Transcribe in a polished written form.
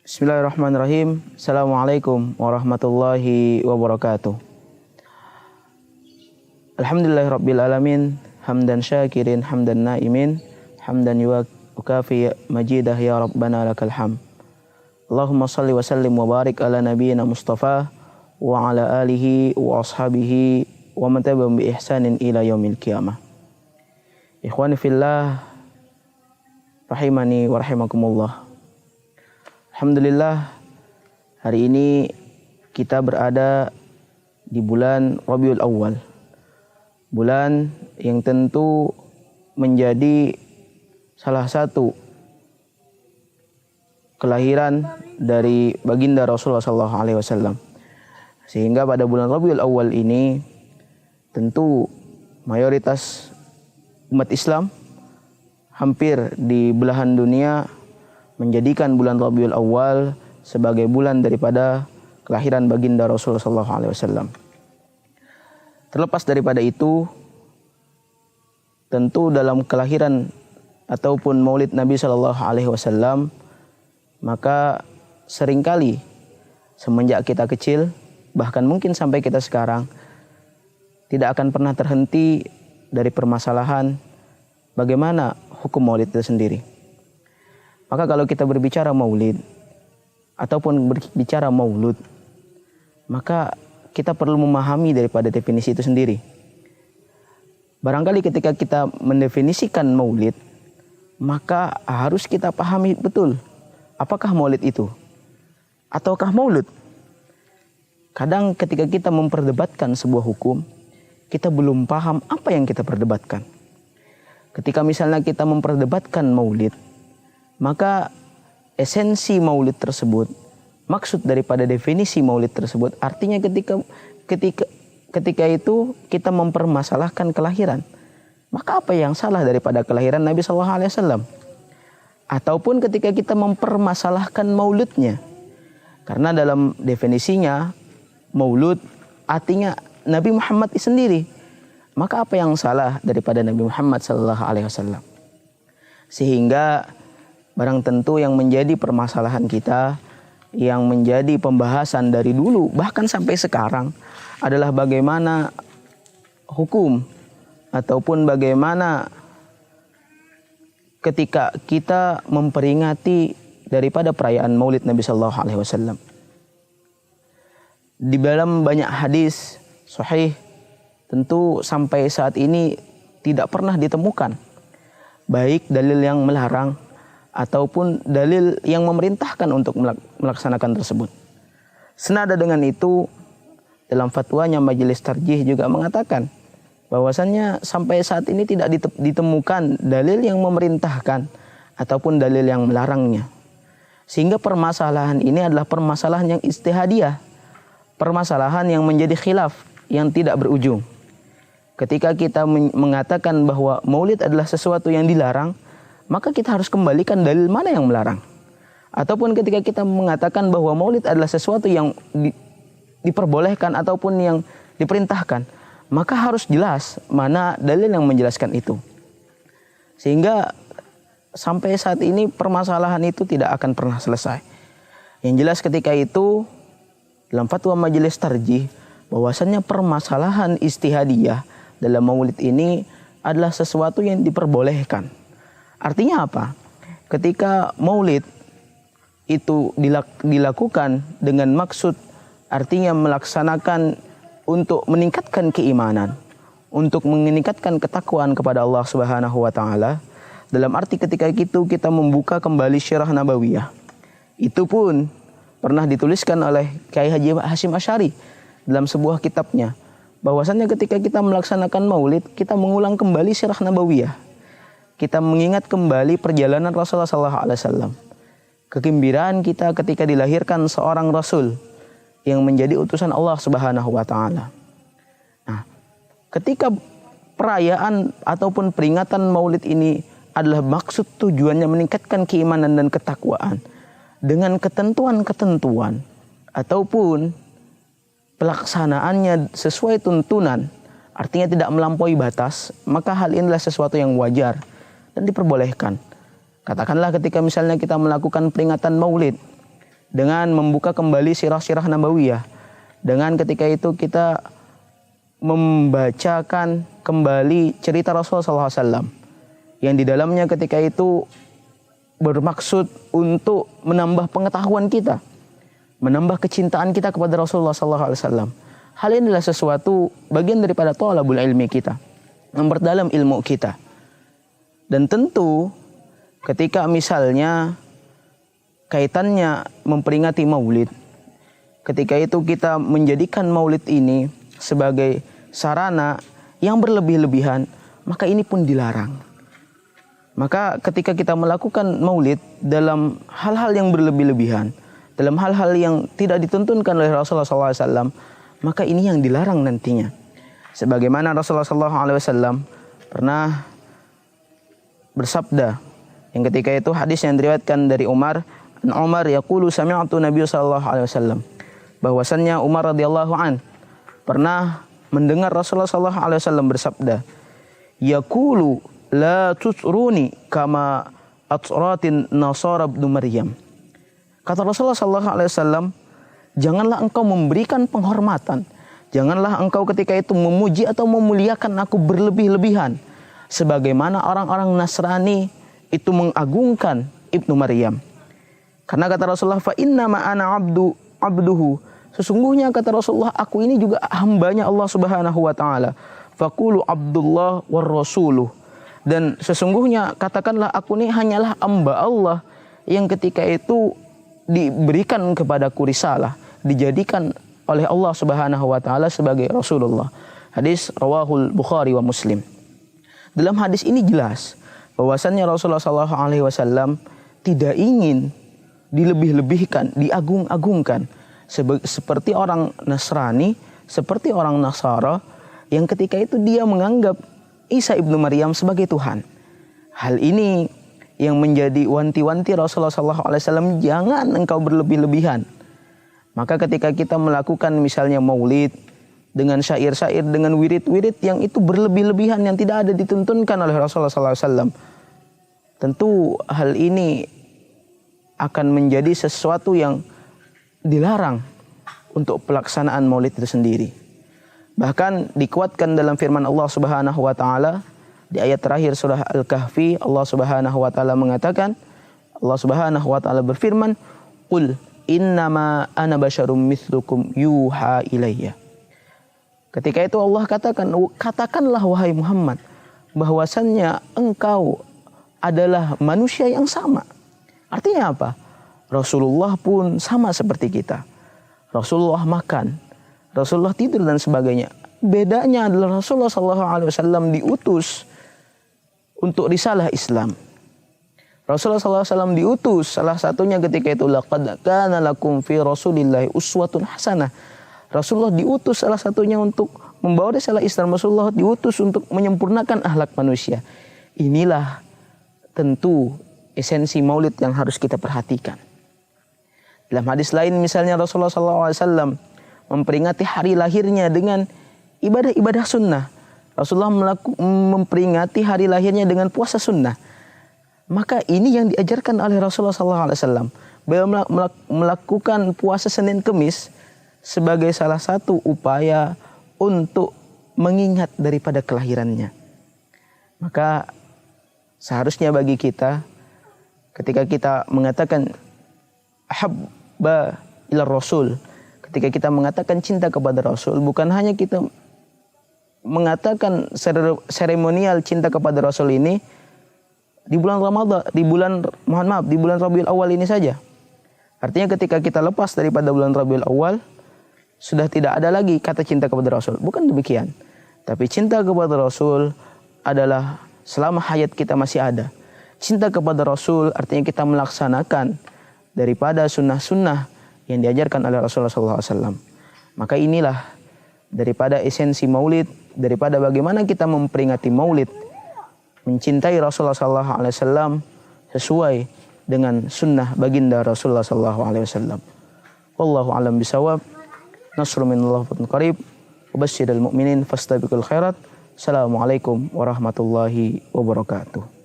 Bismillahirrahmanirrahim. Assalamualaikum warahmatullahi wabarakatuh. Alhamdulillahirabbil alamin, hamdan syakirin, hamdan naimin, hamdan yukafi majidah ya rabbana lakal hamd. Allahumma salli wa sallim wa barik ala nabiyyina Mustafa wa ala alihi wa ashabihi wa man tabi'ahum bi ihsanin ila yaumil qiyamah. Ikhwani fillah, rahimani wa rahimakumullah. Alhamdulillah, hari ini kita berada di bulan Rabiul Awal. Bulan yang tentu menjadi salah satu kelahiran dari baginda Rasulullah SAW. Sehingga pada bulan Rabiul Awal ini tentu mayoritas umat Islam hampir di belahan dunia menjadikan bulan Rabiul Awal sebagai bulan daripada kelahiran baginda Rasulullah SAW. Terlepas daripada itu, tentu dalam kelahiran ataupun maulid Nabi SAW, maka seringkali semenjak kita kecil, bahkan mungkin sampai kita sekarang, tidak akan pernah terhenti dari permasalahan bagaimana hukum maulid itu sendiri. Maka kalau kita berbicara maulid ataupun berbicara maulud, maka kita perlu memahami daripada definisi itu sendiri. Barangkali ketika kita mendefinisikan maulid, maka harus kita pahami betul apakah maulid itu ataukah maulud. Kadang ketika kita memperdebatkan sebuah hukum, kita belum paham apa yang kita perdebatkan. Ketika misalnya kita memperdebatkan maulid, maka esensi maulid tersebut, maksud daripada definisi maulid tersebut, artinya ketika itu kita mempermasalahkan kelahiran. Maka apa yang salah daripada kelahiran Nabi SAW? Ataupun ketika kita mempermasalahkan mauludnya. Karena dalam definisinya, maulud artinya Nabi Muhammad sendiri. Maka apa yang salah daripada Nabi Muhammad SAW? Sehingga barang tentu yang menjadi permasalahan kita, yang menjadi pembahasan dari dulu bahkan sampai sekarang adalah bagaimana hukum ataupun bagaimana ketika kita memperingati daripada perayaan Maulid Nabi SAW. Di dalam banyak hadis sahih, tentu sampai saat ini tidak pernah ditemukan baik dalil yang melarang ataupun dalil yang memerintahkan untuk melaksanakan tersebut. Senada dengan itu, dalam fatwanya Majelis Tarjih juga mengatakan bahwasannya sampai saat ini tidak ditemukan dalil yang memerintahkan ataupun dalil yang melarangnya. Sehingga permasalahan ini adalah permasalahan yang ijtihadiyah, permasalahan yang menjadi khilaf yang tidak berujung. Ketika kita mengatakan bahwa maulid adalah sesuatu yang dilarang, maka kita harus kembalikan dalil mana yang melarang. Ataupun ketika kita mengatakan bahwa maulid adalah sesuatu yang diperbolehkan ataupun yang diperintahkan, maka harus jelas mana dalil yang menjelaskan itu. Sehingga sampai saat ini permasalahan itu tidak akan pernah selesai. Yang jelas ketika itu dalam fatwa Majelis Tarjih, bahwasannya permasalahan ijtihadiyah dalam maulid ini adalah sesuatu yang diperbolehkan. Artinya apa? Ketika maulid itu dilakukan dengan maksud, artinya melaksanakan untuk meningkatkan keimanan, untuk meningkatkan ketakwaan kepada Allah Subhanahu wa taala. Dalam arti ketika itu kita membuka kembali Syirah Nabawiyah. Itu pun pernah dituliskan oleh Kyai Haji Hashim Asy'ari dalam sebuah kitabnya, bahwasannya ketika kita melaksanakan maulid, kita mengulang kembali Syirah Nabawiyah. Kita mengingat kembali perjalanan Rasulullah SAW. Kegembiraan kita ketika dilahirkan seorang Rasul yang menjadi utusan Allah Subhanahu wa taala. Nah, ketika perayaan ataupun peringatan maulid ini adalah maksud tujuannya meningkatkan keimanan dan ketakwaan dengan ketentuan-ketentuan ataupun pelaksanaannya sesuai tuntunan, artinya tidak melampaui batas, maka hal ini adalah sesuatu yang wajar dan diperbolehkan. Katakanlah ketika misalnya kita melakukan peringatan maulid, dengan membuka kembali sirah-sirah nabawiyah, dengan ketika itu kita membacakan kembali cerita Rasulullah SAW yang di dalamnya ketika itu bermaksud untuk menambah pengetahuan kita, menambah kecintaan kita kepada Rasulullah SAW. Hal ini adalah sesuatu bagian daripada thalabul ilmi kita, memperdalam ilmu kita. Dan tentu ketika misalnya kaitannya memperingati maulid, ketika itu kita menjadikan maulid ini sebagai sarana yang berlebih-lebihan, maka ini pun dilarang. Maka ketika kita melakukan maulid dalam hal-hal yang berlebih-lebihan, dalam hal-hal yang tidak dituntunkan oleh Rasulullah SAW, maka ini yang dilarang nantinya. Sebagaimana Rasulullah SAW pernah bersabda, yang ketika itu hadis yang diriwayatkan dari Umar yaqulu sami'tu Nabi SAW, bahwasannya Umar radhiyallahu an pernah mendengar Rasulullah SAW bersabda, yaqulu la tutruni kama atratin nasara ibnu Maryam. Kata Rasulullah SAW, janganlah engkau memberikan penghormatan, janganlah engkau ketika itu memuji atau memuliakan aku berlebih-lebihan, sebagaimana orang-orang Nasrani itu mengagungkan Ibnu Maryam. Karena kata Rasulullah, fa inna ma ana abduhu, sesungguhnya kata Rasulullah, aku ini juga hambanya Allah Subhanahu wa taala. Faqulu Abdullah war rasuluh, dan sesungguhnya katakanlah aku ini hanyalah hamba Allah yang ketika itu diberikan kepadaku risalah, dijadikan oleh Allah Subhanahu wa taala sebagai Rasulullah. Hadis rawahul Bukhari wa Muslim. Dalam hadis ini jelas bahwasannya Rasulullah SAW tidak ingin dilebih-lebihkan, diagung-agungkan seperti orang Nasrani, seperti orang Nasara yang ketika itu dia menganggap Isa ibnu Maryam sebagai Tuhan. Hal ini yang menjadi wanti-wanti Rasulullah SAW, jangan engkau berlebih-lebihan. Maka ketika kita melakukan misalnya maulid dengan syair-syair, dengan wirid-wirid yang itu berlebih-lebihan, yang tidak ada dituntunkan oleh Rasulullah SAW, tentu hal ini akan menjadi sesuatu yang dilarang untuk pelaksanaan maulid itu sendiri. Bahkan dikuatkan dalam firman Allah Subhanahu wa taala di ayat terakhir surah Al-Kahfi, Allah Subhanahu wa taala mengatakan, Allah Subhanahu wa taala berfirman, "Qul innama ana basyarum mithlukum yuha ilayya." Ketika itu Allah katakan, katakanlah wahai Muhammad, bahwasannya engkau adalah manusia yang sama. Artinya apa? Rasulullah pun sama seperti kita. Rasulullah makan, Rasulullah tidur dan sebagainya. Bedanya adalah Rasulullah SAW diutus untuk risalah Islam. Rasulullah SAW diutus salah satunya ketika itu laqad kana lakum fi Rasulillahi uswatun hasanah. Rasulullah diutus salah satunya untuk membawa risalah Islam. Rasulullah diutus untuk menyempurnakan akhlak manusia. Inilah tentu esensi maulid yang harus kita perhatikan. Dalam hadis lain misalnya Rasulullah SAW memperingati hari lahirnya dengan ibadah-ibadah sunnah. Rasulullah memperingati hari lahirnya dengan puasa sunnah. Maka ini yang diajarkan oleh Rasulullah SAW. Beliau melakukan puasa Senin Kemis sebagai salah satu upaya untuk mengingat daripada kelahirannya. Maka seharusnya bagi kita ketika kita mengatakan habba ila Rasul, ketika kita mengatakan cinta kepada Rasul, bukan hanya kita mengatakan seremonial cinta kepada Rasul ini di bulan Ramadan, di bulan Rabiul Awal ini saja. Artinya ketika kita lepas daripada bulan Rabiul Awal, sudah tidak ada lagi kata cinta kepada Rasul. Bukan demikian. Tapi cinta kepada Rasul adalah selama hayat kita masih ada. Cinta kepada Rasul artinya kita melaksanakan daripada sunnah-sunnah yang diajarkan oleh Rasulullah SAW. Maka inilah daripada esensi maulid, daripada bagaimana kita memperingati maulid, mencintai Rasulullah SAW sesuai dengan sunnah baginda Rasulullah SAW. Wallahu a'lam bishawab. Nasrun minallah wa qarib. Wabasyiril mu'minin fastabiqul khairat. Assalamualaikum warahmatullahi wabarakatuh.